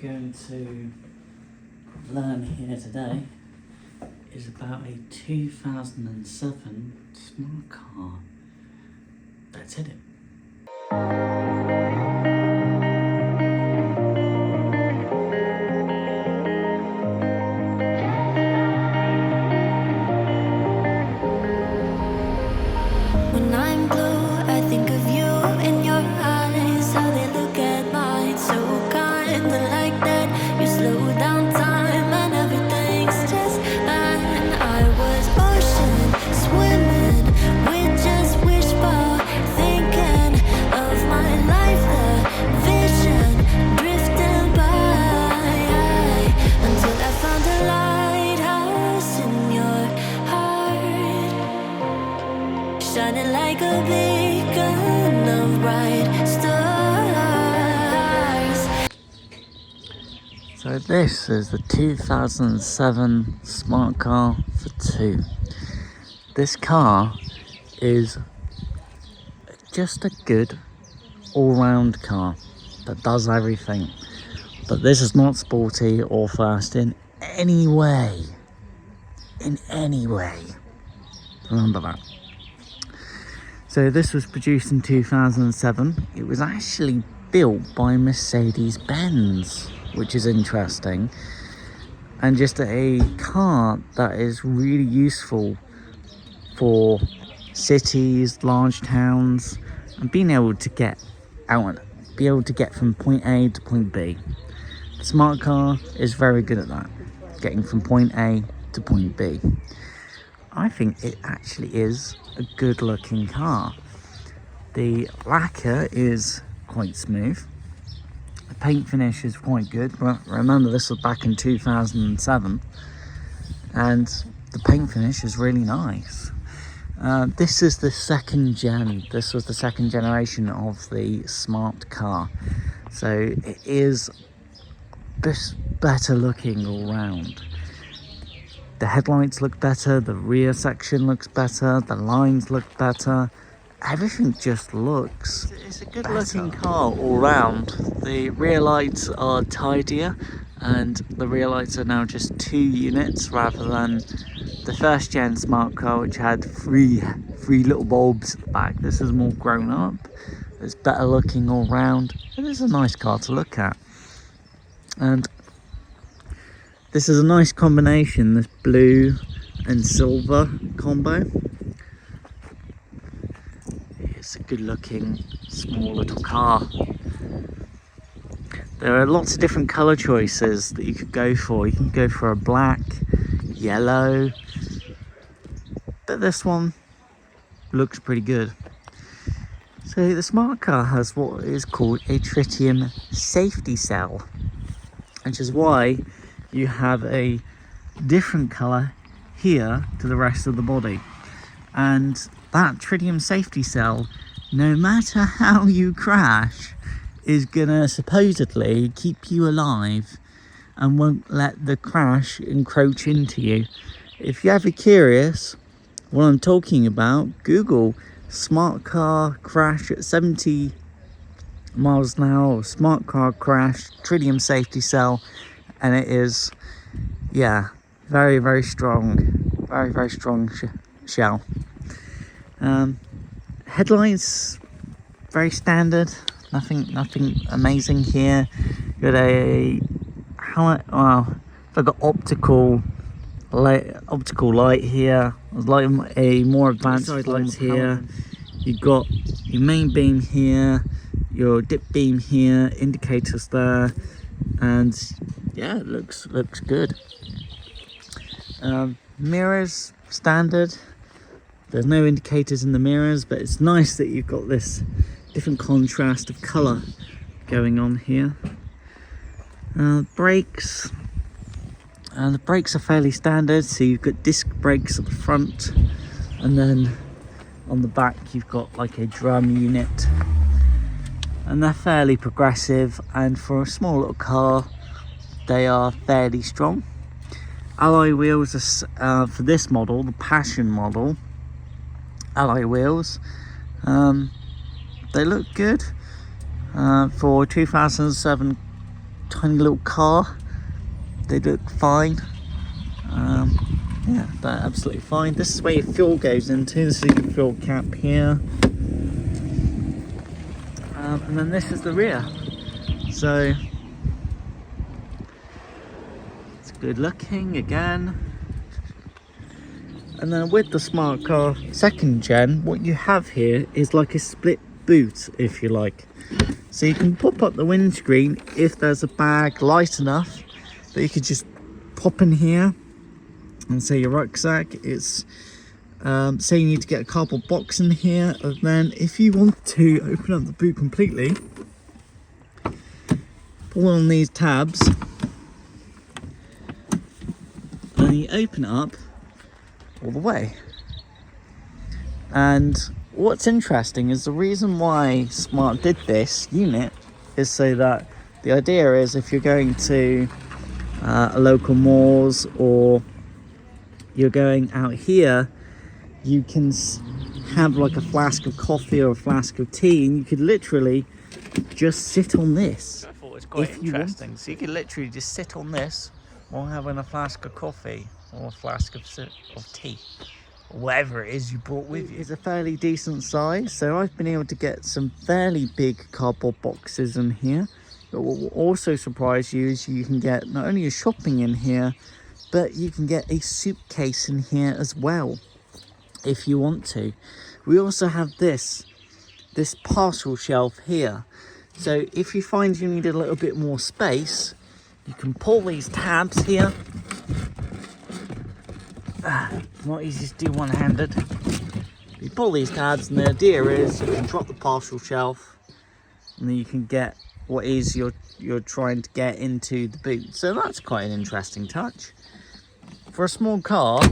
going to learn here today is about a 2007 smart car. Let's hit it. When I'm blue, I think of you in your eyes, how they look at mine, so kinda like that. You slow down time and everything's just fine. I was ocean swimming with just wishbone, thinking of my life, the vision drifting by, until I found a lighthouse in your heart, shining like a beacon of bright stars. So this is the 2007 Smart Car ForTwo. This car is just a good all-round car that does everything. But this is not sporty or fast in any way. In any way. Remember that. So this was produced in 2007. It was actually built by Mercedes-Benz, which is interesting. And just a car that is really useful for cities, large towns, and being able to get out and be able to get from point A to point B. The smart car is very good at that, getting from point A to point B. I think it actually is a good looking car. The lacquer is quite smooth. The paint finish is quite good. Remember, this was back in 2007, and the paint finish is really nice. This is the second gen. This was the second generation of the smart car, so it is better looking all round. The headlights look better, the rear section looks better, the lines look better. Everything just looks It's a good looking car all round. The rear lights are tidier, and the rear lights are now just 2 units rather than the first gen smart car, which had three little bulbs at the back. This is more grown up. It's better looking all round. It is a nice car to look at. And this is a nice combination, this blue and silver combo. It's a good looking small little car. There are lots of different colour choices that you could go for. You can go for a black, yellow, but this one looks pretty good. So the smart car has what is called a tritium safety cell, which is why you have a different colour here to the rest of the body. And that tritium safety cell, no matter how you crash, is gonna supposedly keep you alive and won't let the crash encroach into you. If you're ever curious what I'm talking about, Google smart car crash at 70 miles an hour or smart car crash tritium safety cell, and it is, yeah, very strong, very strong shell. Headlights, very standard, nothing amazing here. Got a I've got optical light here. There's like a more advanced lights here. You've got your main beam here, your dip beam here, indicators there, and yeah, it looks good. Mirrors, standard. There's no indicators in the mirrors, but it's nice that you've got this different contrast of colour going on here. Brakes. The brakes are fairly standard, so you've got disc brakes at the front, and then on the back you've got like a drum unit, and they're fairly progressive, and for a small little car they are fairly strong. Alloy wheels are, for this model, the Passion model, alloy wheels, they look good for 2007 tiny little car. They look fine. Yeah, they're absolutely fine. This is where your fuel goes into. This is your fuel cap here. And then this is the rear. So it's good looking again. And then with the Smart Car 2nd gen, what you have here is like a split boot, if you like. So you can pop up the windscreen if there's a bag light enough that you could just pop in here and say your rucksack. It's say you need to get a cardboard box in here, and then if you want to open up the boot completely, pull on these tabs and you open it up all the way. And what's interesting is the reason why Smart did this unit is so that the idea is if you're going to a local malls or you're going out here, you can have like a flask of coffee or a flask of tea, and you could literally just sit on this. I thought it was quite interesting. So you could literally just sit on this while having a flask of coffee or a flask of tea, or whatever it is you brought with you. It's a fairly decent size, so I've been able to get some fairly big cardboard boxes in here. But what will also surprise you is you can get not only your shopping in here, but you can get a suitcase in here as well, if you want to. We also have this parcel shelf here. So if you find you need a little bit more space, you can pull these tabs here. Not easy to do one-handed. You pull these tabs, and the idea is you can drop the parcel shelf, and then you can get what is you're trying to get into the boot. So that's quite an interesting touch. For a small car,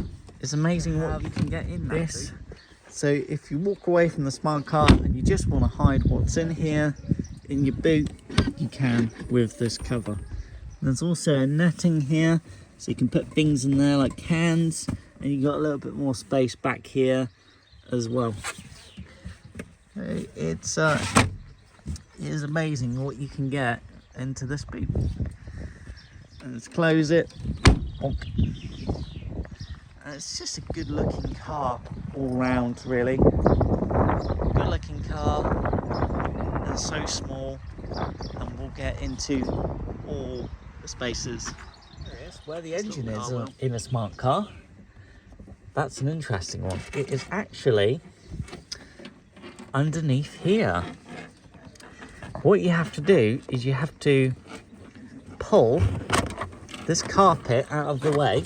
it's amazing what you can get in this. So if you walk away from the Smart Car and you just want to hide what's in here in your boot, you can with this cover. There's also a netting here, so you can put things in there like cans, and you got a little bit more space back here as well. It is amazing what you can get into this boot. And let's close it. Bonk. And it's just a good looking car all round, really. Good looking car, and so small, and we'll get into all the spaces. There it is, where the engine is in a Smart Car. That's an interesting one. It is actually underneath here. What you have to do is you have to pull this carpet out of the way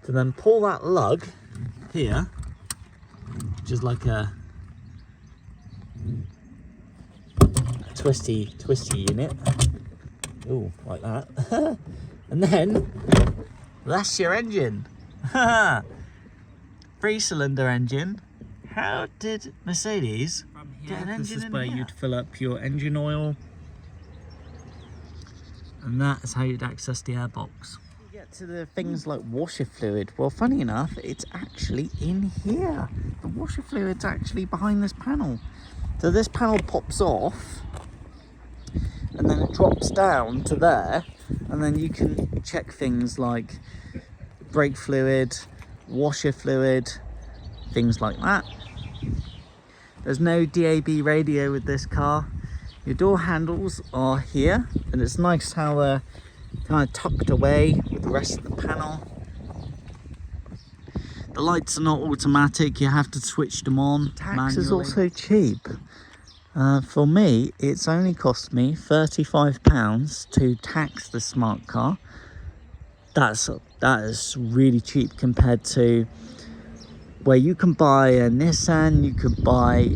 to then pull that lug here, which is like a twisty unit. Ooh, like that. And then that's your engine. 3-cylinder engine. How did Mercedes get an engine in here? This is where you'd fill up your engine oil, and that is how you'd access the airbox. You get to the things like washer fluid. Well, funny enough, it's actually in here. The washer fluid's actually behind this panel. So this panel pops off, and then it drops down to there, and then you can check things like brake fluid, washer fluid, things like that. There's no DAB radio with this car. Your door handles are here, and it's nice how they're kind of tucked away with the rest of the panel. The lights are not automatic, you have to switch them on manually. Tax is also cheap. For me, it's only cost me £35 to tax the Smart Car. That is really cheap compared to where you can buy a Nissan, you could buy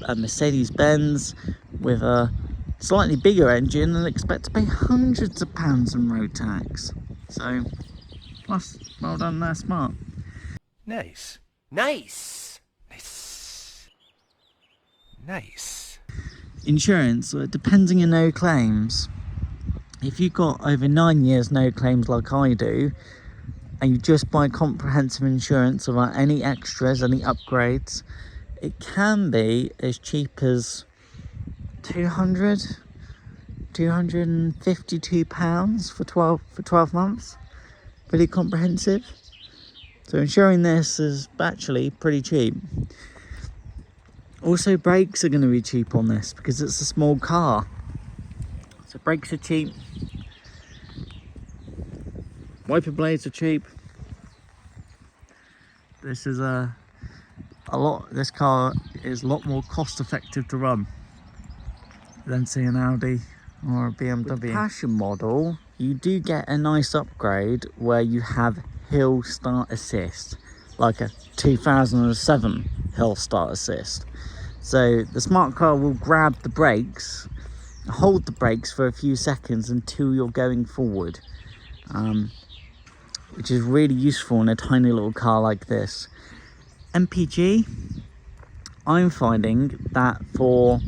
a Mercedes-Benz with a slightly bigger engine and expect to pay hundreds of pounds in road tax. So, plus, well done there, Smart. Nice. Nice. Nice. Nice. Insurance, depending on no claims. If you've got over 9 years no claims like I do, and you just buy comprehensive insurance without any extras, any upgrades, it can be as cheap as 200 £252 for 12 months. Pretty comprehensive. So insuring this is actually pretty cheap. Also, brakes are going to be cheap on this because it's a small car. So brakes are cheap. Wiper blades are cheap. This is this car is a lot more cost effective to run than say an Audi or a BMW. With the Passion model, you do get a nice upgrade where you have Hill Start Assist, like a 2007 Hill Start Assist. So the smart car will grab the brakes, hold the brakes for a few seconds until you're going forward, which is really useful in a tiny little car like this. MPG, I'm finding that for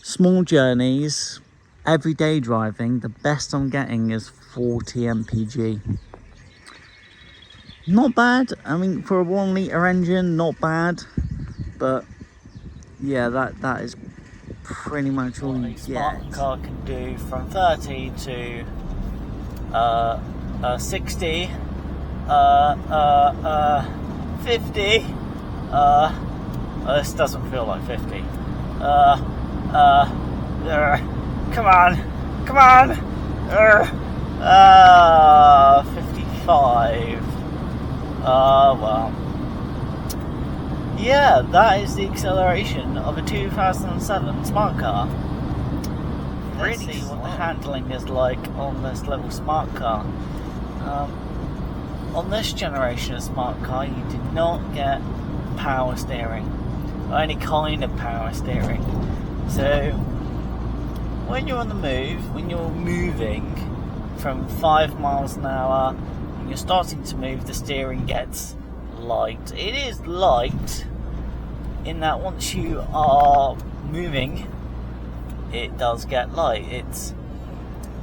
small journeys, everyday driving, the best I'm getting is 40 MPG. Not bad. I mean, for a 1 litre engine, not bad. But yeah, that is pretty much all you get. Smart car can do from 30 to 60, 50. This doesn't feel like 50. Come on, 55. Well. Yeah, that is the acceleration of a 2007 smart car. Let's see what the handling is like on this little smart car. On this generation of smart car, you do not get power steering, or any kind of power steering. So when you're on the move, when you're moving from 5 miles an hour, and you're starting to move, the steering gets light. It is light in that once you are moving, it does get light.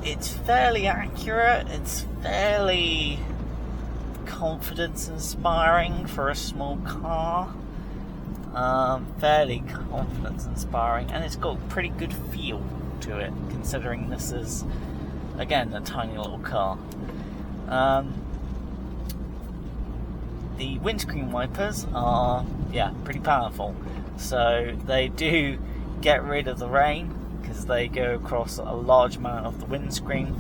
It's fairly accurate. It's fairly confidence inspiring for a small car. Fairly confidence inspiring, and it's got a pretty good feel to it, considering this is, again, a tiny little car. The windscreen wipers are, pretty powerful. So they do get rid of the rain because they go across a large amount of the windscreen.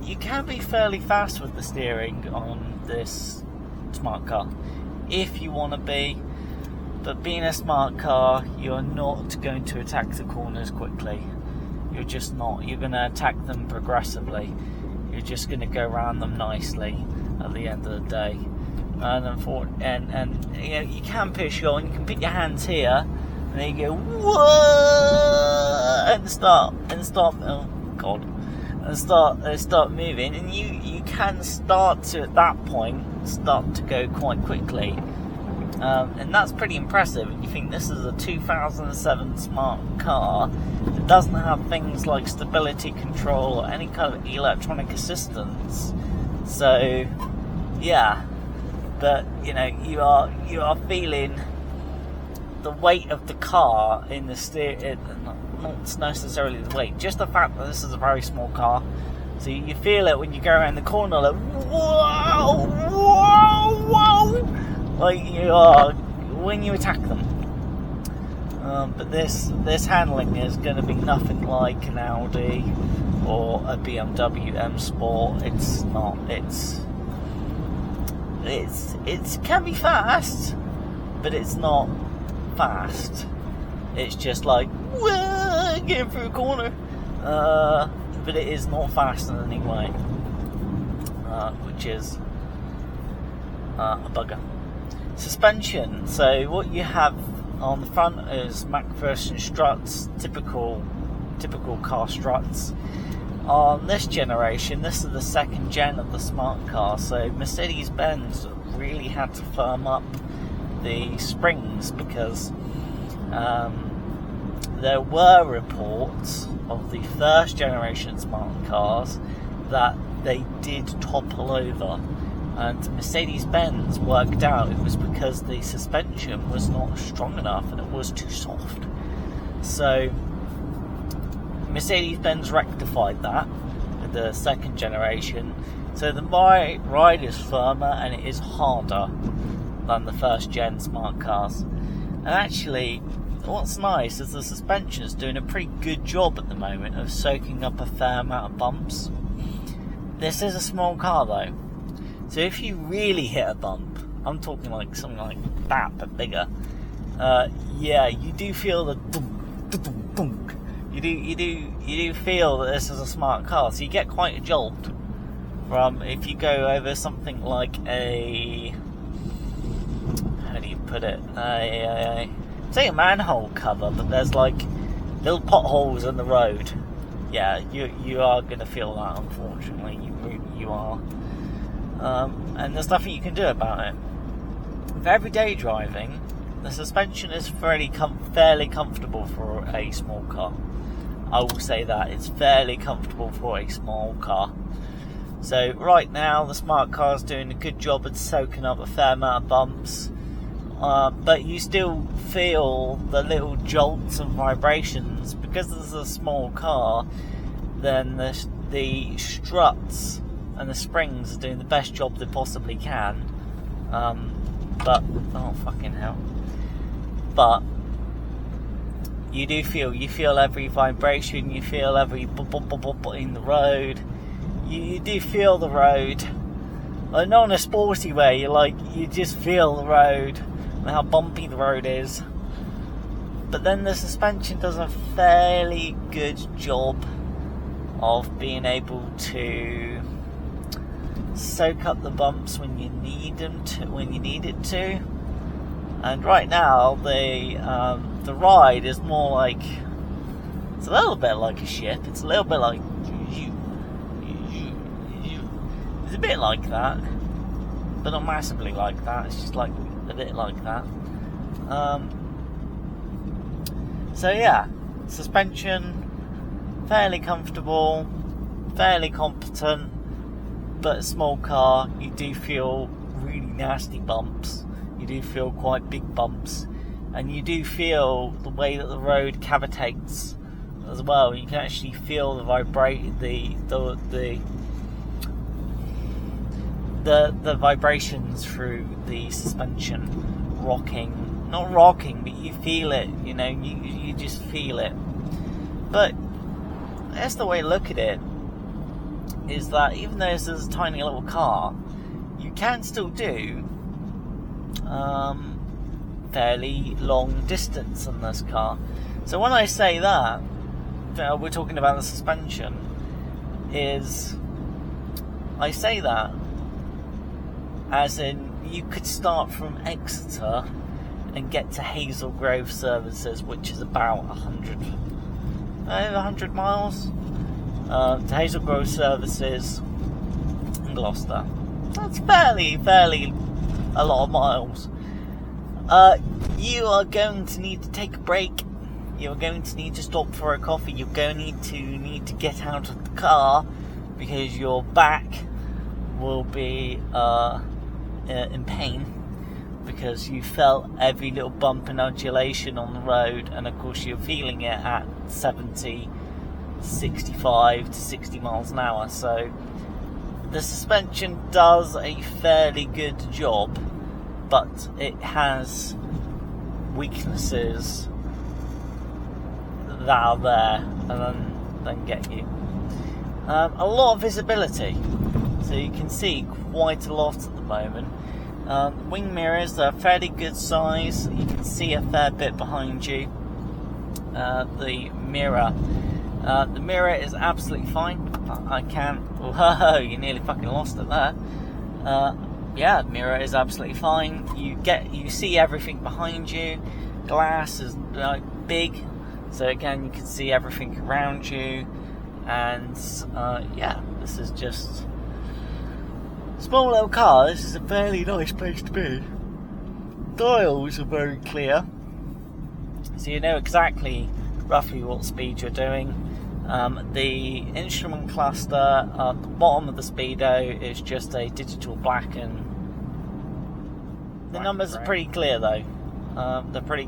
You can be fairly fast with the steering on this smart car if you want to be, but being a smart car, you're not going to attack the corners quickly. You're just not. You're going to attack them progressively. You're just going to go around them nicely at the end of the day. And you know, you can push on. You can put your hands here, and then you go whoa, and start. Oh God. And start moving, and you can start to, at that point, start to go quite quickly, and that's pretty impressive. You think this is a 2007 smart car that doesn't have things like stability control or any kind of electronic assistance. So yeah, but you know, you are feeling the weight of the car in the steer. Not necessarily the weight, just the fact that this is a very small car. So you feel it when you go around the corner, like whoa, like you are when you attack them. But this handling is going to be nothing like an Audi or a BMW M Sport. It's not. It can be fast, but it's not fast. It's just like getting through a corner, but it is not fast in any way, which is a bugger. Suspension. So what you have on the front is MacPherson struts, typical car struts. On this generation, this is the second gen of the smart car, so Mercedes-Benz really had to firm up the springs because there were reports of the first generation smart cars that they did topple over, and Mercedes-Benz worked out it was because the suspension was not strong enough and it was too soft. So Mercedes-Benz rectified that with the second generation, so the ride is firmer and it is harder than the first gen smart cars. And actually, what's nice is the suspension is doing a pretty good job at the moment of soaking up a fair amount of bumps. This is a small car though, so if you really hit a bump, I'm talking like something like that but bigger, yeah, you do feel the dunk, dunk, dunk. You do feel that this is a smart car, so you get quite a jolt from if you go over something like a, how do you put it, say a manhole cover, but there's like little potholes in the road. Yeah, you are going to feel that, unfortunately. You are. And there's nothing you can do about it. For everyday driving, the suspension is fairly comfortable for a small car. I will say that it's fairly comfortable for a small car. So right now the smart car is doing a good job at soaking up a fair amount of bumps, but you still feel the little jolts and vibrations. Because this is a small car, then the struts and the springs are doing the best job they possibly can, but oh fucking hell, but you feel every vibration, you feel every bop bop bop bop in the road. You do feel the road, not in a sporty way. You just feel the road and how bumpy the road is. But then the suspension does a fairly good job of being able to soak up the bumps when you need it to. And right now the ride is more like, it's a little bit like a ship. It's a little bit like it's a bit like that, but not massively like that. It's just like a bit like that. So yeah, suspension fairly comfortable, fairly competent, but a small car, you do feel really nasty bumps. You do feel quite big bumps, and you do feel the way that the road cavitates as well. You can actually feel the the vibrations through the suspension rocking. Not rocking, but you feel it, you just feel it. But that's the way to look at it, is that even though this is a tiny little car, you can still do fairly long distance in this car. So when I say that we're talking about the suspension, is I say that as in you could start from Exeter and get to Hazel Grove services, which is about 100 miles to Hazel Grove services in Gloucester. That's fairly a lot of miles. You are going to need to take a break. You're going to need to stop for a coffee. You're going to need to get out of the car because your back will be in pain, because you felt every little bump and undulation on the road, and of course you're feeling it at 65 to 60 miles an hour. So the suspension does a fairly good job, but it has weaknesses that are there and then get you. A lot of visibility, so you can see quite a lot at the moment. Wing mirrors are fairly good size. You can see a fair bit behind you. The mirror is absolutely fine. I can't. Whoa, you nearly fucking lost it there. Yeah, the mirror is absolutely fine. You see everything behind you. Glass is big, so again you can see everything around you. And yeah, this is just small little car. This is a fairly nice place to be. Dials are very clear, so you know exactly roughly what speed you're doing. The instrument cluster at the bottom of the speedo is just a digital blacken. The numbers are pretty clear though. They're pretty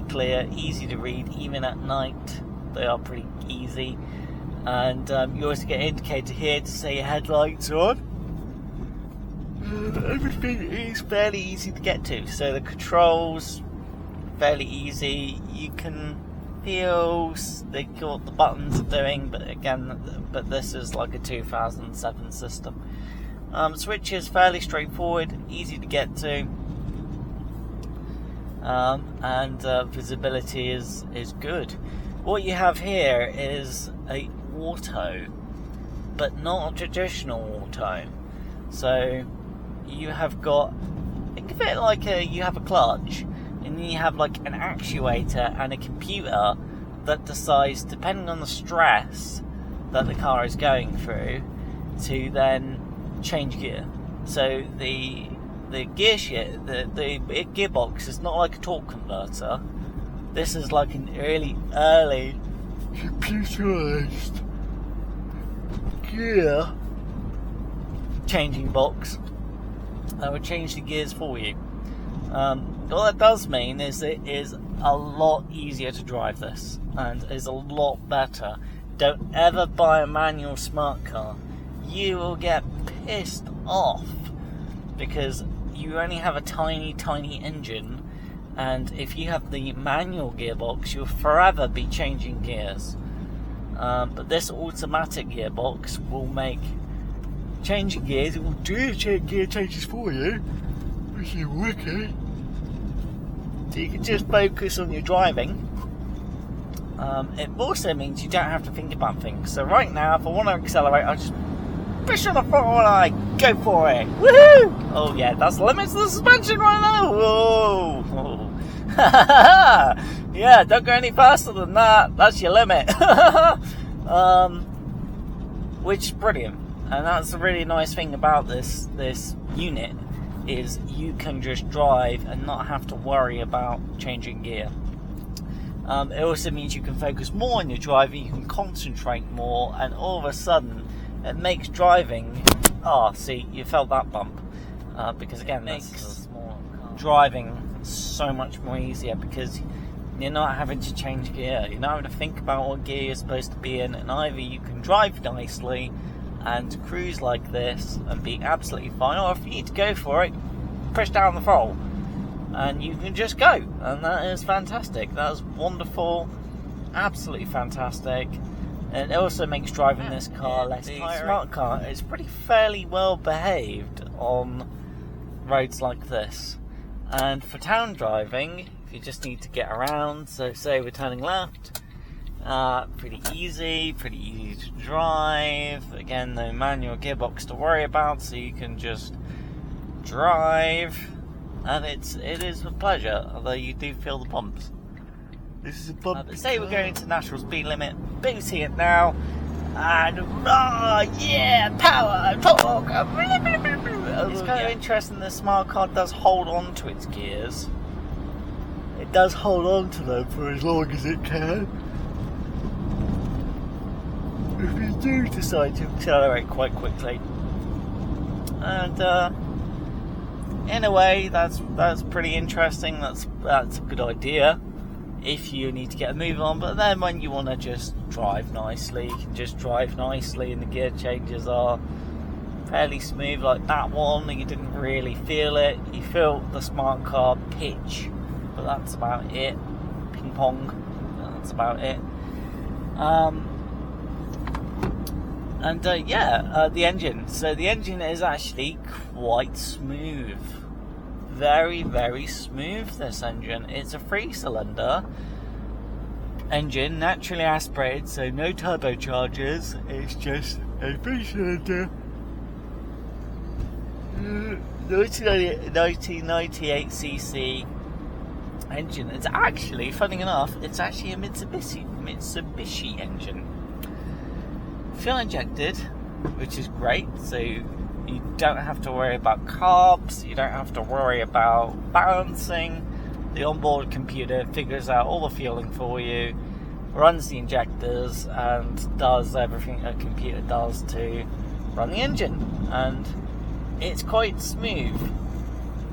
clear, easy to read even at night. They are pretty easy. And you also get an indicator here to say your headlights are on. Everything is fairly easy to get to. So the controls, fairly easy. You can feel what the buttons are doing, but this is like a 2007 system. Switch is fairly straightforward, easy to get to, and visibility is good. What you have here is a auto, but not a traditional auto. So you have got, think of it like you have a clutch, and then you have like an actuator and a computer that decides, depending on the stress that the car is going through, to then change gear. So the gear shift, the gearbox is not like a torque converter. This is like an early computerized gear changing box that would change the gears for you. What that does mean is it is a lot easier to drive this, and is a lot better. Don't ever buy a manual smart car. You will get pissed off because you only have a tiny engine, and if you have the manual gearbox, you'll forever be changing gears. But this automatic gearbox will make changing gears, it will do gear changes for you, which is wicked. So you can just focus on your driving. It also means you don't have to think about things. So right now, if I want to accelerate, I just push on the throttle and I go for it. Woohoo! Oh yeah, that's the limits of the suspension right now. Whoa! Yeah, don't go any faster than that. That's your limit. Which is brilliant, and that's a really nice thing about this unit, is you can just drive and not have to worry about changing gear. It also means you can focus more on your driving, you can concentrate more, and all of a sudden it makes driving, see, you felt that bump, because again, it makes driving so much more easier, because you're not having to change gear, you're not having to think about what gear you're supposed to be in, and either you can drive nicely and cruise like this and be absolutely fine, or if you need to go for it, push down the throttle and you can just go, and that is fantastic. That is wonderful, absolutely fantastic. And it also makes driving this car less tiring. Smart car is fairly well behaved on roads like this, and for town driving, if you just need to get around, so say we're turning left, pretty easy to drive. Again, no manual gearbox to worry about, so you can just drive, and it is a pleasure, although you do feel the bumps. This is a bump. But say we're going to natural speed limit, booting it now, and yeah, power, torque. It's kind of interesting, the smart car does hold on to its gears. It does hold on to them for as long as it can. If you do decide to accelerate quite quickly, and in a way, that's pretty interesting. That's a good idea if you need to get a move on. But then when you want to just drive nicely, you can just drive nicely, and the gear changes are fairly smooth. Like that one, you didn't really feel it. You feel the smart car pitch, but that's about it. Ping pong, that's about it. The engine. So the engine is actually quite smooth. Very, very smooth, this engine. It's a 3-cylinder engine, naturally aspirated, so no turbochargers. It's just a 3-cylinder 1998cc engine. It's actually, funny enough, it's actually a Mitsubishi engine. Fuel injected, which is great, so you don't have to worry about carbs, you don't have to worry about balancing. The onboard computer figures out all the fueling for you, runs the injectors, and does everything a computer does to run the engine, and it's quite smooth.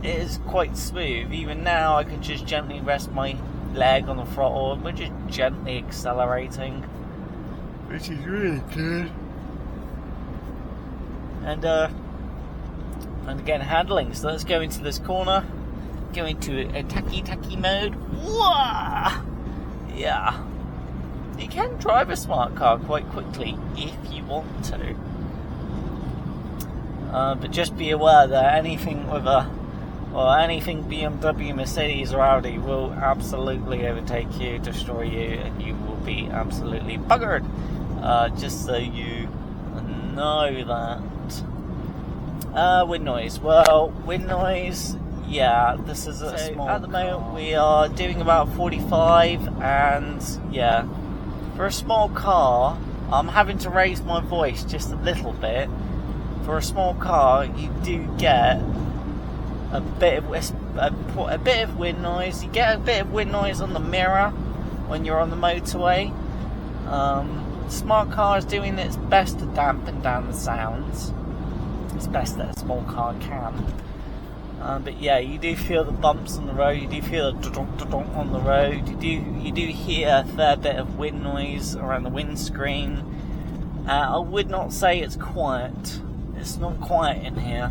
It is quite smooth. Even now I can just gently rest my leg on the throttle, and we're just gently accelerating, which is really good. And again, handling. So let's go into this corner, go into a tacky mode. Whoa! Yeah. You can drive a smart car quite quickly if you want to. But just be aware that anything with anything BMW, Mercedes or Audi will absolutely overtake you, destroy you, and you will be absolutely buggered. Just so you know that. Wind noise. Well, wind noise, yeah, this is a small at the moment we are doing about 45, and yeah, for a small car, I'm having to raise my voice just a little bit. For a small car, you do get a bit of wind noise. You get a bit of wind noise on the mirror when you're on the motorway. Smart car is doing its best to dampen down the sounds. It's best that a small car can. But yeah, you do feel the bumps on the road. You do feel the dunk on the road. You do hear a fair bit of wind noise around the windscreen. I would not say it's quiet. It's not quiet in here,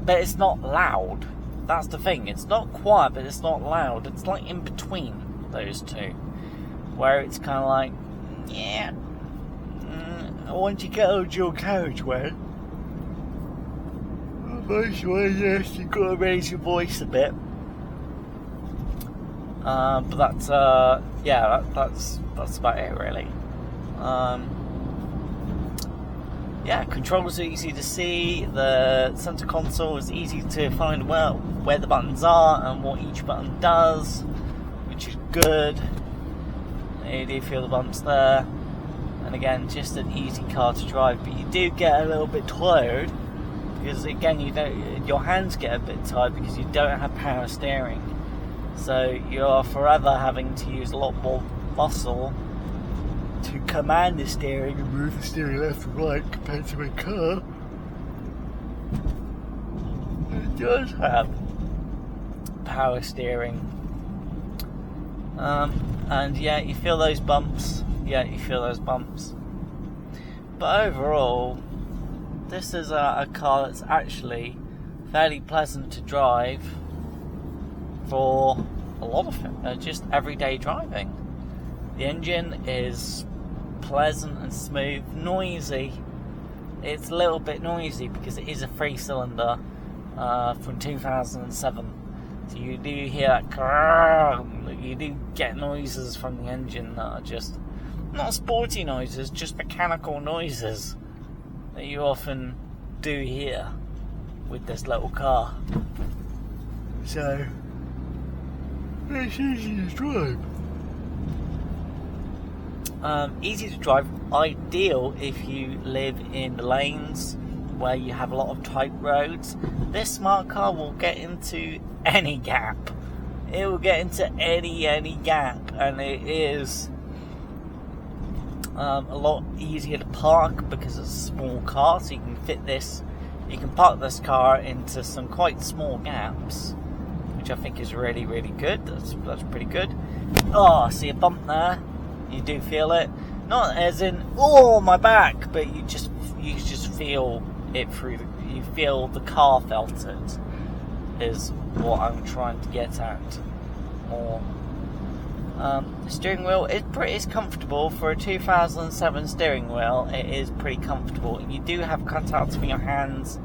but it's not loud. That's the thing. It's not quiet, but it's not loud. It's like in between those two, where it's kind of like, yeah. Once you get out your carriageway, eventually, yes, you've got to raise your voice a bit. But that's yeah, that's about it really. Yeah, controls are easy to see. The center console is easy to find where the buttons are and what each button does, which is good. You do feel the bumps there, and again, just an easy car to drive. But you do get a little bit tired because again, your hands get a bit tired because you don't have power steering. So you're forever having to use a lot more muscle to command the steering and move the steering left and right compared to a car. It does have power steering. And yeah, you feel those bumps. But overall, this is a car that's actually fairly pleasant to drive for a lot of just everyday driving. The engine is pleasant and smooth, noisy. It's a little bit noisy because it is a 3-cylinder from 2007. So you do hear that, you do get noises from the engine that are just not sporty noises, just mechanical noises that you often do hear with this little car. So it's easy to drive. Easy to drive, ideal if you live in lanes where you have a lot of tight roads. This smart car will get into any gap. It will get into any gap, and it is a lot easier to park because it's a small car, so you can park this car into some quite small gaps, which I think is really good. That's pretty good. Oh, I see a bump there. You do feel it, not as in my back, but you just feel it through. You feel the car felt it. Is what I'm trying to get at more. The steering wheel is comfortable for a 2007 steering wheel. It is pretty comfortable, and you do have cutouts for your hands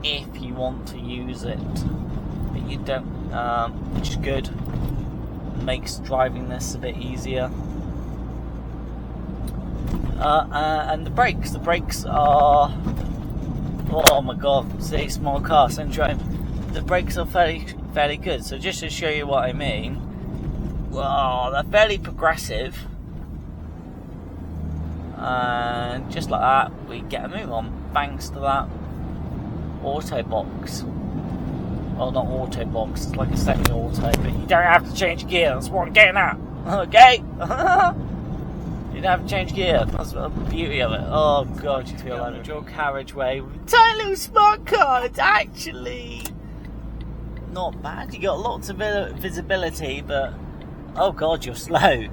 if you want to use it, but you don't, which is good. Makes driving this a bit easier. And the brakes are, oh my god, see, small car syndrome. The brakes are fairly good. So just to show you what I mean, well, they're fairly progressive, and just like that, we get a move on thanks to that auto box. Well, not auto box, it's like a semi-auto, but you don't have to change gear. That's what I'm getting at. Okay. You don't have to change gear. That's the beauty of it. Oh god, you feel like a dual carriageway with a tiny little smart car. It's actually not bad. You got lots of visibility, but Oh god, you're slow.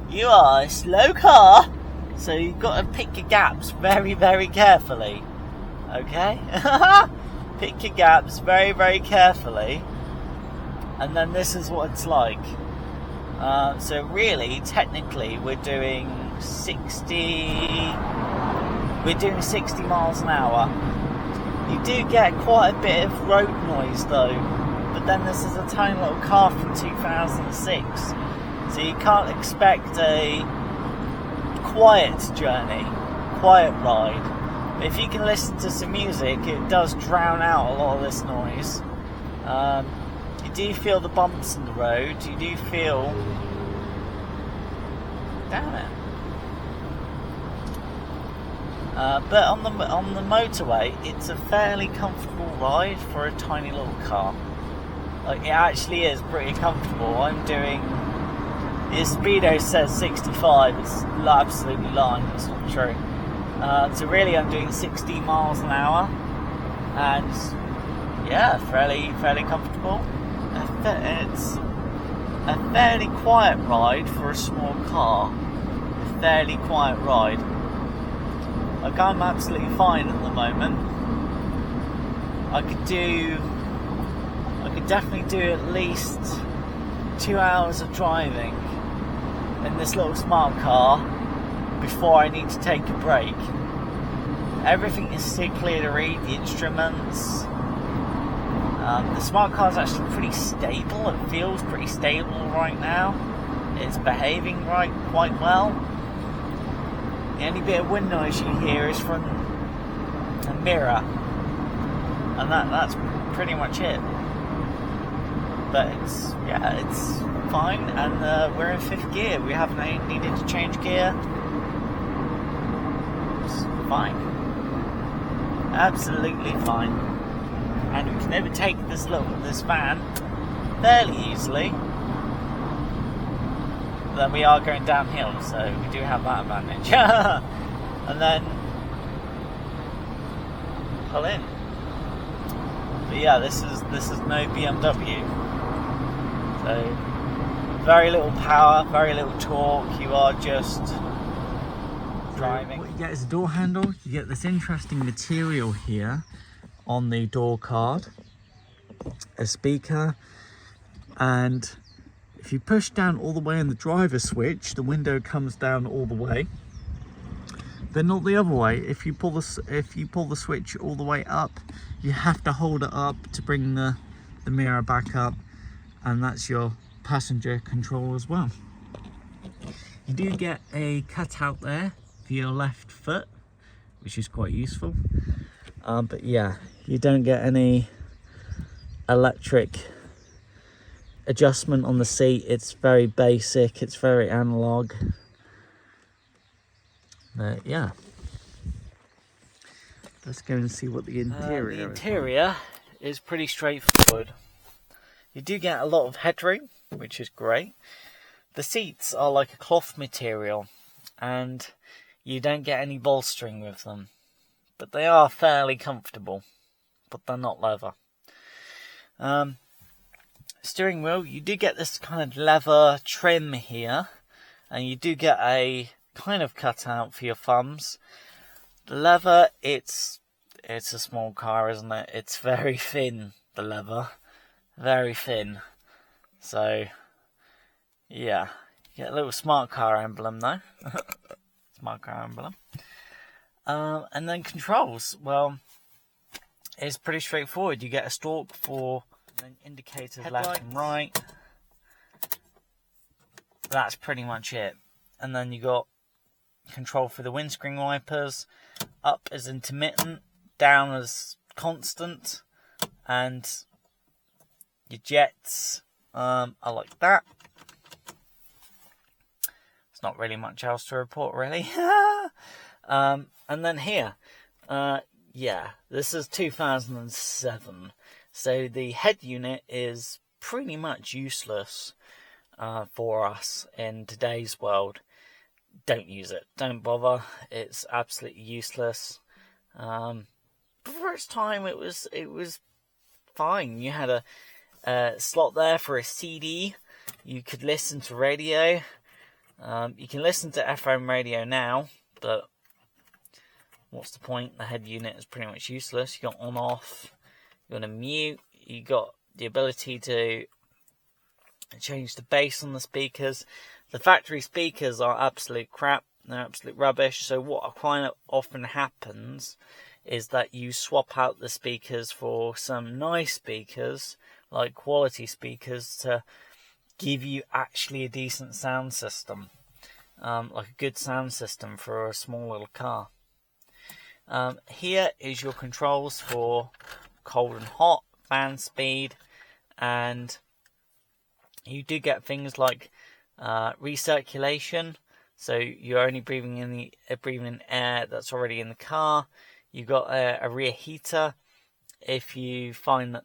You are a slow car, so you've got to pick your gaps very, very carefully. Okay? Pick your gaps very, very carefully. And then this is what it's like. So really, technically, we're doing 60 miles an hour. You do get quite a bit of road noise though, but then this is a tiny little car from 2006, so you can't expect a quiet journey, quiet ride. But if you can listen to some music, it does drown out a lot of this noise. You do feel the bumps in the road, you do feel... Damn it. But on the motorway, it's a fairly comfortable ride for a tiny little car. Like, it actually is pretty comfortable. I'm doing... The speedo says 65, it's absolutely lying, it's not true. So really I'm doing 60 miles an hour, and yeah, fairly comfortable. It's a fairly quiet ride for a small car. A fairly quiet ride. Like, I'm absolutely fine at the moment. I could definitely do at least 2 hours of driving in this little smart car before I need to take a break. Everything is so clear to read, the instruments. The smart car is actually pretty stable. It feels pretty stable right now. It's behaving quite well. The only bit of wind noise you hear is from the mirror, and that's pretty much it. But it's fine, and we're in 5th gear. We haven't needed to change gear. It's fine, absolutely fine, and we can overtake this van fairly easily. Then we are going downhill, so we do have that advantage. And then pull in. But yeah, this is no BMW. So very little power, very little torque. You are just driving. What you get is a door handle. You get this interesting material here on the door card, a speaker, and if you push down all the way on the driver switch, the window comes down all the way, but not the other way. If you pull the switch all the way up, you have to hold it up to bring the mirror back up, and that's your passenger control as well. You do get a cutout there for your left foot, which is quite useful. But yeah, you don't get any electric adjustment on the seat. It's very basic, it's very analog. But yeah, let's go and see what the interior is. The interior is pretty straightforward. You do get a lot of headroom, which is great. The seats are like a cloth material, and you don't get any bolstering with them, but they are fairly comfortable, but they're not leather. Steering wheel, you do get this kind of leather trim here, and you do get a kind of cutout for your thumbs. The leather, it's a small car, isn't it? It's very thin, the leather, very thin. So yeah, you get a little smart car emblem though. Smart car emblem. And then controls, well, it's pretty straightforward. You get a stalk for indicators headlights, left and right. That's pretty much it. And then you got control for the windscreen wipers. Up is intermittent, down is constant, and your jets are like that. There's not really much else to report, really. And then here, yeah, this is 2007. So the head unit is pretty much useless for us in today's world. Don't use it. Don't bother. It's absolutely useless. But for its time, it was fine. You had a slot there for a CD, You could listen to radio. You can listen to FM radio now, but what's the point? The head unit is pretty much useless. You got on off, you got a mute, you got the ability to change the bass on the speakers. The factory speakers are absolute crap. They're absolute rubbish. So what quite often happens is that you swap out the speakers for some nice speakers, like quality speakers, to give you actually a decent sound system, like a good sound system for a small little car. Here is your controls for cold and hot, fan speed, and you do get things like recirculation. So you're only breathing in air that's already in the car. You've got a rear heater if you find that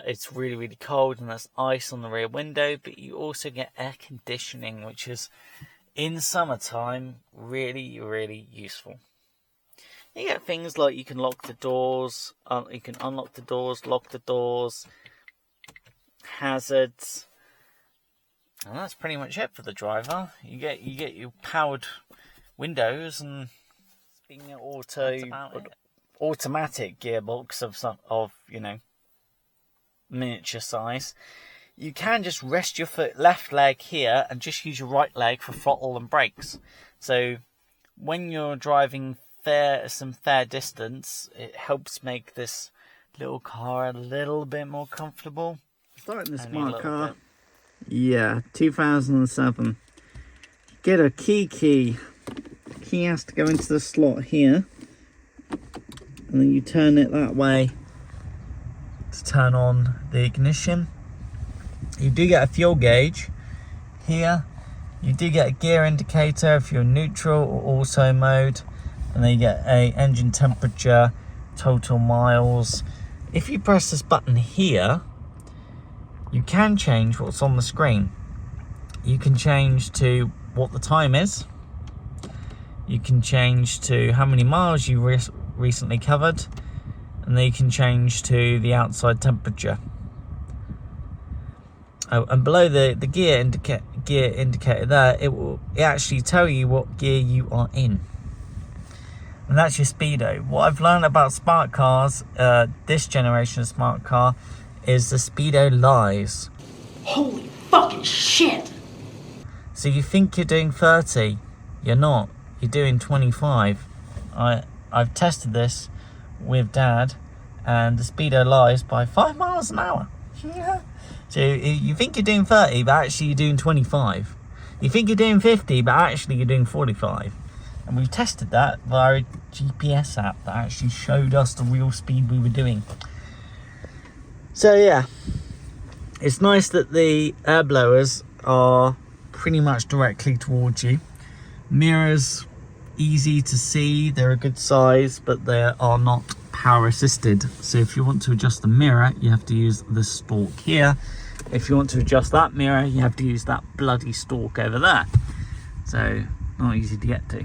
it's really, really cold and there's ice on the rear window. But you also get air conditioning, which is in summertime really, really useful. You get things like you can lock the doors, you can unlock the doors, lock the doors, hazards. And that's pretty much it for the driver. You get your powered windows, and being an automatic gearbox of miniature size. You can just rest your left leg here and just use your right leg for throttle and brakes. So when you're driving some fair distance, it helps make this little car a little bit more comfortable. Starting the smart car. Yeah, 2007. Get a key. Key has to go into the slot here, and then you turn it that way to turn on the ignition. You do get a fuel gauge here. You do get a gear indicator if you're neutral or auto mode, and then you get a engine temperature, total miles. If you press this button here, you can change what's on the screen. You can change to what the time is. You can change to how many miles you recently covered. And then you can change to the outside temperature. Oh, and below the gear indicator there, it actually tell you what gear you are in. And that's your speedo. What I've learned about smart cars, this generation of smart car, is the speedo lies. Holy fucking shit! So you think you're doing 30, you're not. You're doing 25. I've tested this with Dad, and the speedo lies by 5 miles an hour. So you think you're doing 30, but actually you're doing 25. You think you're doing 50, but actually you're doing 45. And we've tested that via a GPS app that actually showed us the real speed we were doing. So yeah, it's nice that the air blowers are pretty much directly towards you. Mirrors, easy to see, they're a good size, but they are not power assisted. So if you want to adjust the mirror, you have to use the stalk here. If you want to adjust that mirror, you have to use that bloody stalk over there. So not easy to get to.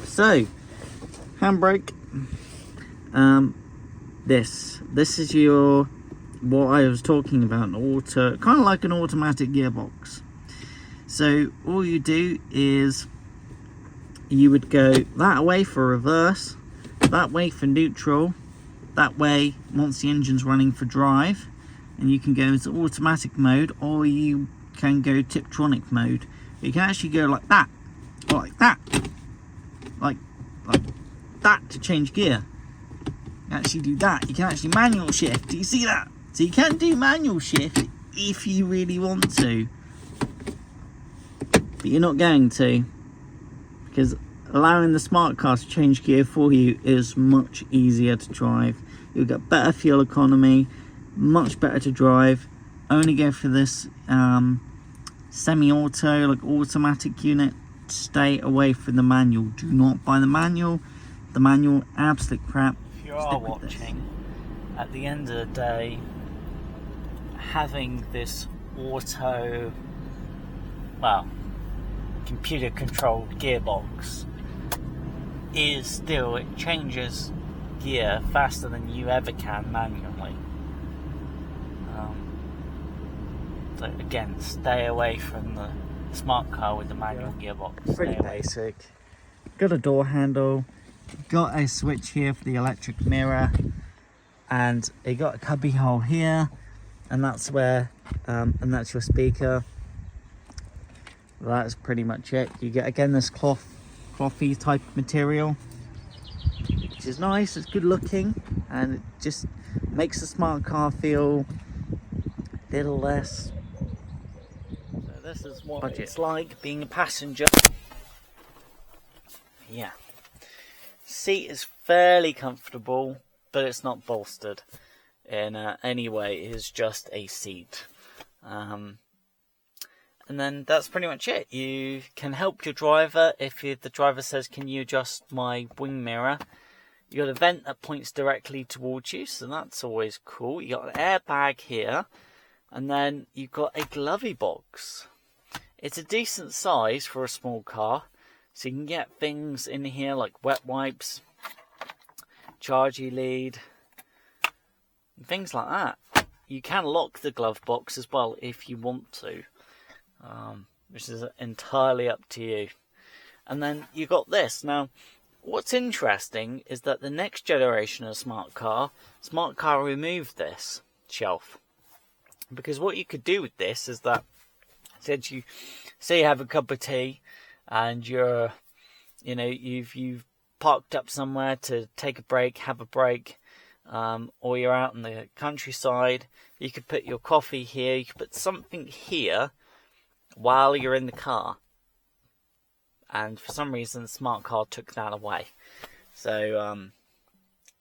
So handbrake. This is your, what I was talking about, kind of like an automatic gearbox. So all you do is you would go that way for reverse, that way for neutral, that way once the engine's running for drive, and you can go into automatic mode, or you can go Tiptronic mode. You can actually go like that, or like that, like that to change gear. You can actually do that. You can actually manual shift. Do you see that? So you can do manual shift if you really want to, but you're not going to, because allowing the smart car to change gear for you is much easier to drive. You'll get better fuel economy, much better to drive. Only go for this semi-auto, like automatic unit. Stay away from the manual. Do not buy the manual. The manual, absolute crap. If you are watching, at the end of the day, having this computer controlled gearbox is still, it changes gear faster than you ever can manually. So again, stay away from the smart car with the manual gearbox. Pretty basic. Got a door handle, got a switch here for the electric mirror, and it got a cubby hole here, and that's where, and that's your speaker. That's pretty much it. You get again this clothy type of material, which is nice. It's good looking, and it just makes the smart car feel a little less. So this is what Budget. it's like being a passenger. Yeah, seat is fairly comfortable, but it's not bolstered in any way. It is just a seat. And then that's pretty much it. You can help your driver if the driver says, can you adjust my wing mirror? You got a vent that points directly towards you, so that's always cool. You got an airbag here, and then you've got a glovey box. It's a decent size for a small car, so you can get things in here like wet wipes, chargy lead, and things like that. You can lock the glove box as well if you want to. Which is entirely up to you. And then you got this. Now, what's interesting is that the next generation of smart car removed this shelf, because what you could do with this is that, since you say you have a cup of tea and you've parked up somewhere to take a break, have a break, or you're out in the countryside, you could put your coffee here. You could put something here while you're in the car, and for some reason the smart car took that away. So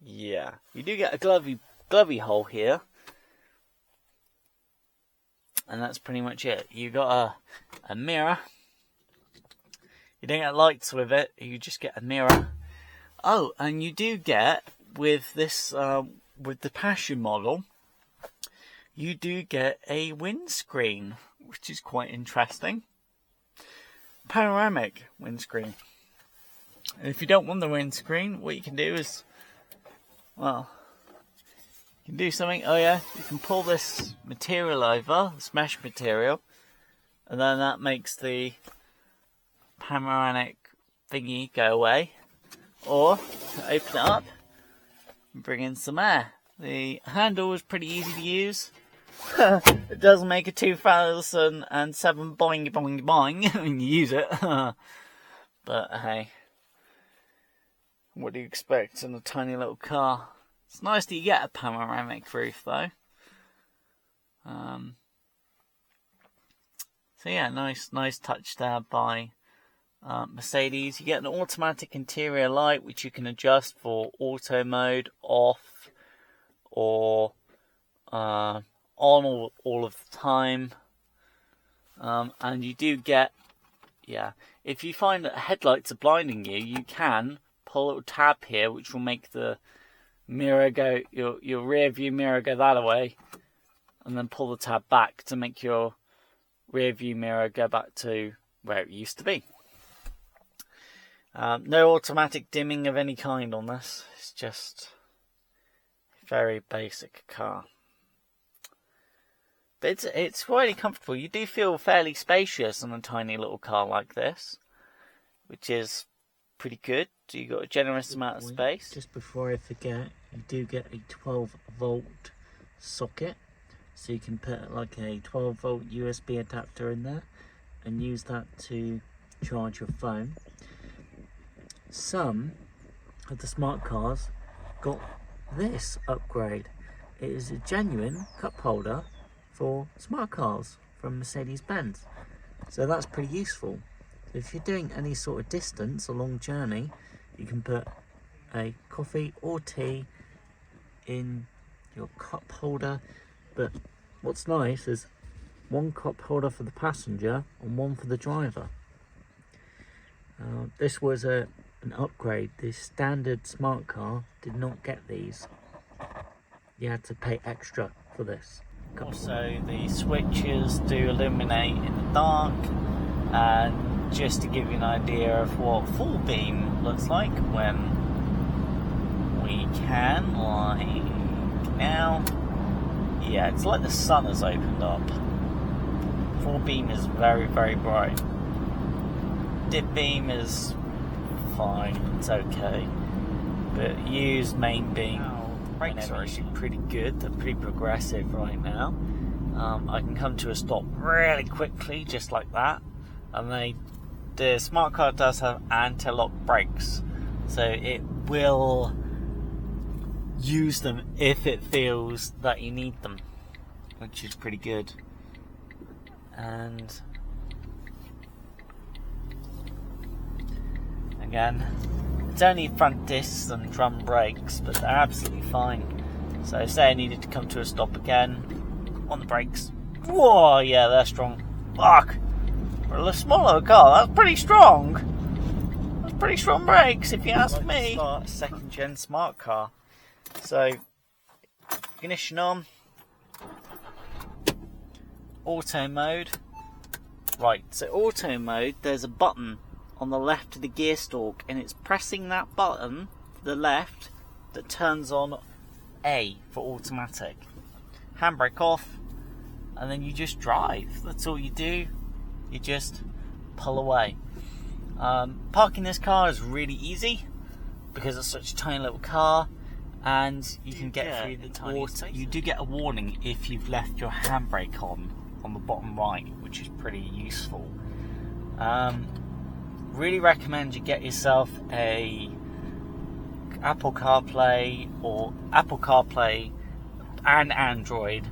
yeah, you do get a glovey hole here, and that's pretty much it. You got a mirror. You don't get lights with it, you just get a mirror. Oh, and you do get with this with the Passion model, you do get a windscreen, which is quite interesting. Panoramic windscreen. And if you don't want the windscreen, what you can do is, well, you can do something. Oh yeah, you can pull this material over, this mesh material, and then that makes the panoramic thingy go away. Or open it up and bring in some air. The handle is pretty easy to use. It does make a 2007 boing boing boing when you use it. But hey, what do you expect in a tiny little car? It's nice that you get a panoramic roof though. So yeah, nice touch there by Mercedes. You get an automatic interior light which you can adjust for auto mode, off, or on all of the time. And you do get, yeah, if you find that headlights are blinding you, you can pull a little tab here which will make the mirror go, your rear view mirror go that way, and then pull the tab back to make your rear view mirror go back to where it used to be. No automatic dimming of any kind on this. It's just a very basic car. But it's really comfortable. You do feel fairly spacious on a tiny little car like this, which is pretty good. So you got a generous amount of space. Just before I forget, you do get a 12-volt socket, so you can put like a 12-volt USB adapter in there and use that to charge your phone. Some of the smart cars got this upgrade. It is a genuine cup holder for smart cars from Mercedes-Benz. So that's pretty useful. If you're doing any sort of distance, a long journey, you can put a coffee or tea in your cup holder. But what's nice is one cup holder for the passenger and one for the driver. This was an upgrade. The standard smart car did not get these. You had to pay extra for this. Also, the switches do illuminate in the dark, and just to give you an idea of what full beam looks like when we can, like now, yeah, it's like the sun has opened up. Floor beam is very, very bright. Dip beam is fine, it's okay. But use main beam. Brakes are actually pretty good, they're pretty progressive right now. I can come to a stop really quickly, just like that. And the smart car does have anti-lock brakes, so it will use them if it feels that you need them, which is pretty good. And again, it's only front discs and drum brakes, but they're absolutely fine. So say I needed to come to a stop again, on the brakes. Whoa, yeah, they're strong. Fuck! For a smaller car, that's pretty strong. That's pretty strong brakes, if you ask me. Start a second gen smart car. So, ignition on. Auto mode. Right, so auto mode, there's a button on the left of the gear stalk, and it's pressing that button to the left that turns on A for automatic. Handbrake off, and then you just drive. That's all you do. You just pull away. Parking this car is really easy because it's such a tiny little car, and you can get through the tiny spaces. You do get a warning if you've left your handbrake on the bottom right, which is pretty useful. Really recommend you get yourself a Apple CarPlay and Android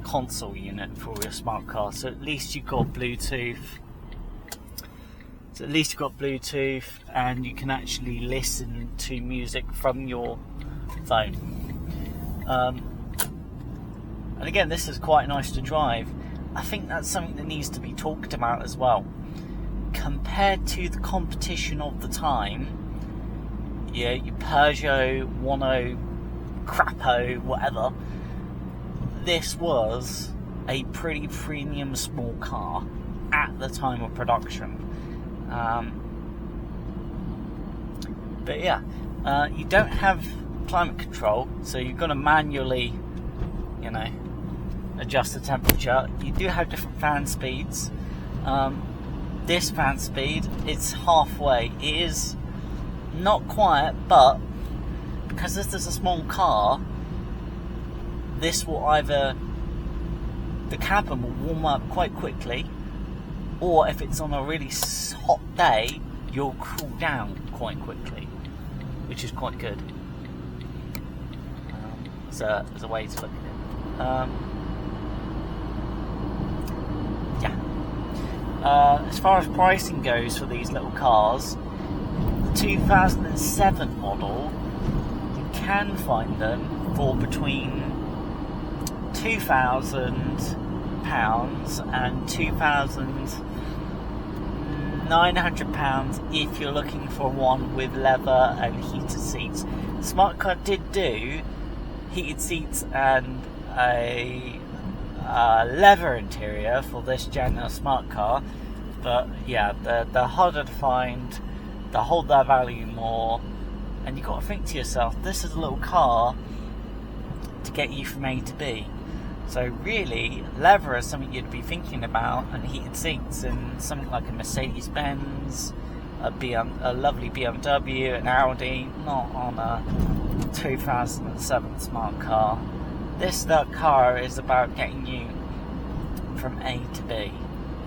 console unit for your smart car, so at least you've got Bluetooth. And you can actually listen to music from your phone. And again, this is quite nice to drive. I think that's something that needs to be talked about as well. Compared to the competition of the time, yeah, your Peugeot 10, Crapo, whatever, this was a pretty premium small car at the time of production. But yeah, you don't have climate control, so you've got to manually, adjust the temperature. You do have different fan speeds. This fan speed, it's halfway. It is not quiet, but because this is a small car, this will either, the cabin will warm up quite quickly, or if it's on a really hot day, you'll cool down quite quickly, which is quite good. So there's a way to look at it. As far as pricing goes for these little cars, the 2007 model, you can find them for between £2,000 and £2,900 if you're looking for one with leather and heated seats. Smart Car did do heated seats and a leather interior for this gen of smart car, but yeah, they're harder to find, they hold their value more, and you've got to think to yourself, this is a little car to get you from A to B. So really, leather is something you'd be thinking about, and heated seats, and something like a Mercedes-Benz, a lovely BMW, an Audi, not on a 2007 smart car. This car is about getting you from A to B.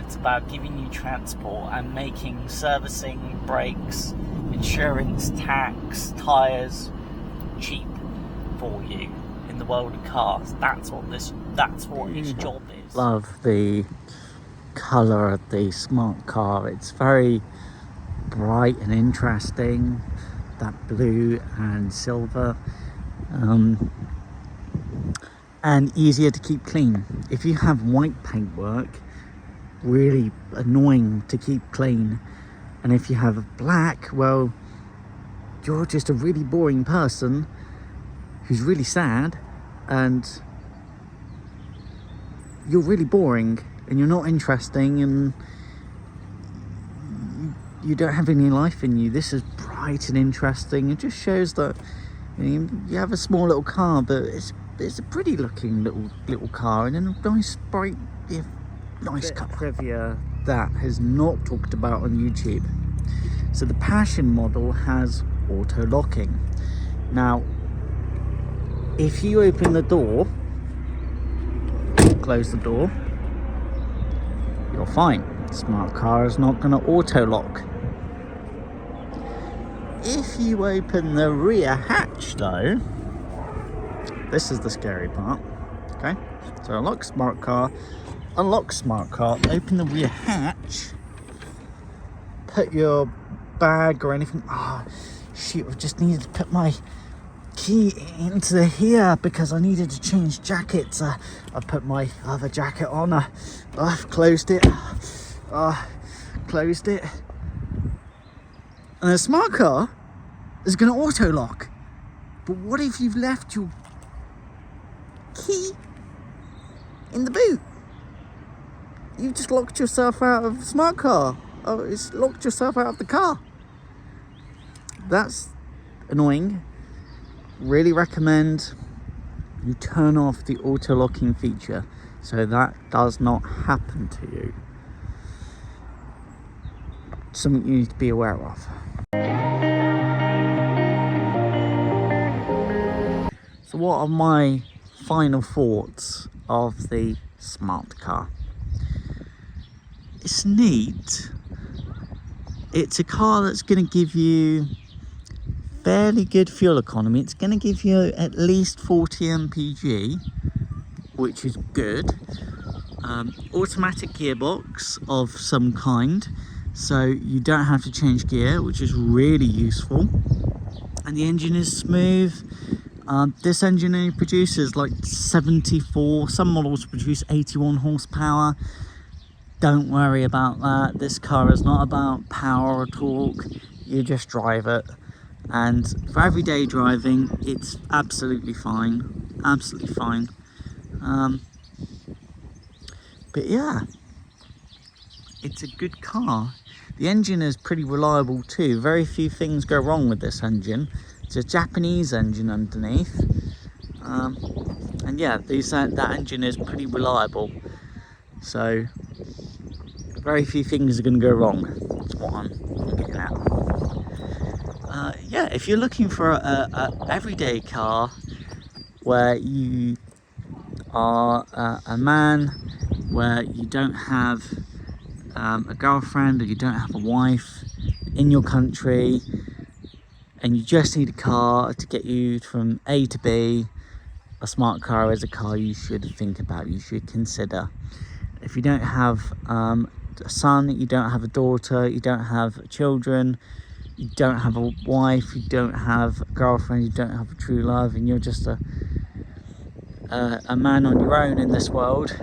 It's about giving you transport and making servicing, brakes, insurance, tax, tyres cheap for you in the world of cars. That's what its job is. Love the colour of the smart car. It's very bright and interesting. That blue and silver. And easier to keep clean. If you have white paintwork, really annoying to keep clean. And if you have black, well, you're just a really boring person who's really sad, and you're really boring and you're not interesting, and you don't have any life in you. This is bright and interesting. It just shows that you have a small little car, but it's a pretty looking little car, and then a nice bright nice car. Trivia that is not talked about on YouTube. So the Passion model has auto locking. Now, if you open the door, close the door, you're fine. Smart car is not going to auto lock. If you open the rear hatch though, this is the scary part. Okay, so unlock smart car, open the rear hatch, put your bag or anything. Oh shoot, I just needed to put my key into here because I needed to change jackets. I put my other jacket on. I've closed it. Closed it. And the smart car is going to auto lock. But what if you've left your key in the boot? You've just locked yourself out of the smart car. Oh, it's locked yourself out of the car. That's annoying. Really recommend you turn off the auto locking feature so that does not happen to you. Something you need to be aware of. So what are my final thoughts of the smart car? It's neat. It's a car that's going to give you fairly good fuel economy. It's going to give you at least 40 mpg, which is good. Automatic gearbox of some kind, so you don't have to change gear, which is really useful. And the engine is smooth. This engine only produces like 74, some models produce 81 horsepower. Don't worry about that. This car is not about power or torque. You just drive it. And for everyday driving, it's absolutely fine. Absolutely fine. But yeah, it's a good car. The engine is pretty reliable too. Very few things go wrong with this engine. It's a Japanese engine underneath. And yeah, that engine is pretty reliable. So very few things are going to go wrong. That's what I'm getting at. Yeah, if you're looking for a everyday car where you are a man, where you don't have a girlfriend or you don't have a wife in your country, and you just need a car to get you from A to B, a smart car is a car you should think about, you should consider. If you don't have a son, you don't have a daughter, you don't have children, you don't have a wife, you don't have a girlfriend, you don't have a true love, and you're just a man on your own in this world,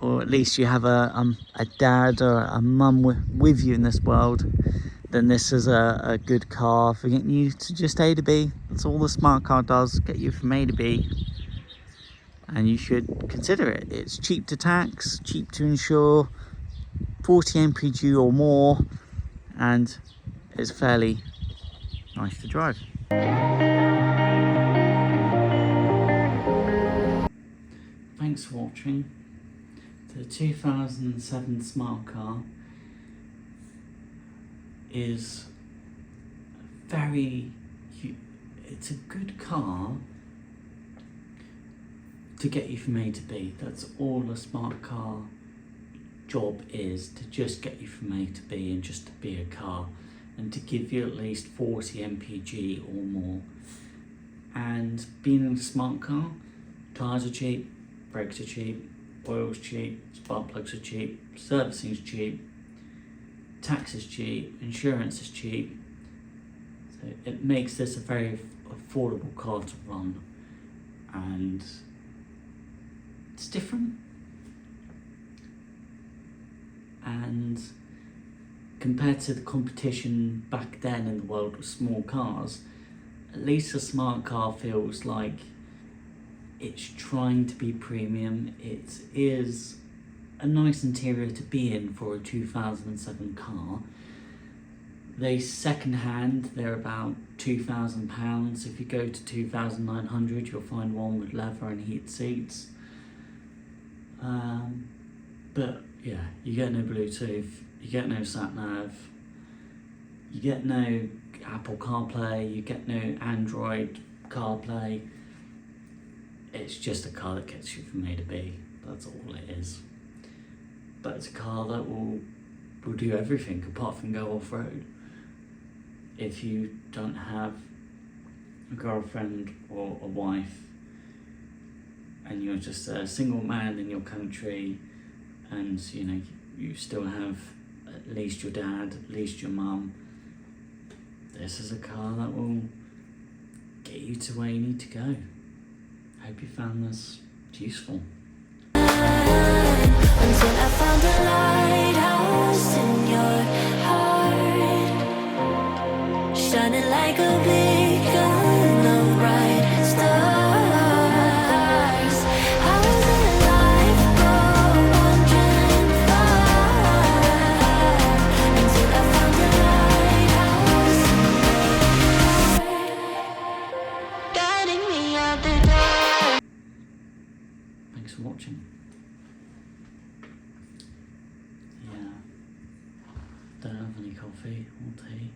or at least you have a dad or a mum with you in this world, then this is a good car for getting you to just A to B. That's all the smart car does, get you from A to B. And you should consider it. It's cheap to tax, cheap to insure, 40 mpg or more, and it's fairly nice to drive. Thanks for watching. The 2007 smart car is it's a good car to get you from A to B. That's all a smart car job is, to just get you from A to B and just to be a car, and to give you at least 40 mpg or more. And being in a smart car, tyres are cheap, brakes are cheap, oil's cheap, spark plugs are cheap, servicing's cheap, tax is cheap, insurance is cheap. So it makes this a very affordable car to run, and it's different. And compared to the competition back then in the world of small cars, at least a smart car feels like it's trying to be premium. It is a nice interior to be in for a 2007 car. They second-hand, they're about £2,000. If you go to 2,900, you'll find one with leather and heated seats. But yeah, you get no Bluetooth, you get no sat nav, you get no Apple CarPlay, you get no Android CarPlay. It's just a car that gets you from A to B. That's all it is. But it's a car that will do everything apart from go off road. If you don't have a girlfriend or a wife, and you're just a single man in your country, and you know you still have at least your dad, at least your mum, this is a car that will get you to where you need to go. Hope you found this useful. Until I found a lighthouse in your heart, shining like a beacon of bright stars. I was alive, but wandering far, until I found a lighthouse in your heart, guiding me out the door. Thanks for watching. Yeah, don't have any coffee or tea.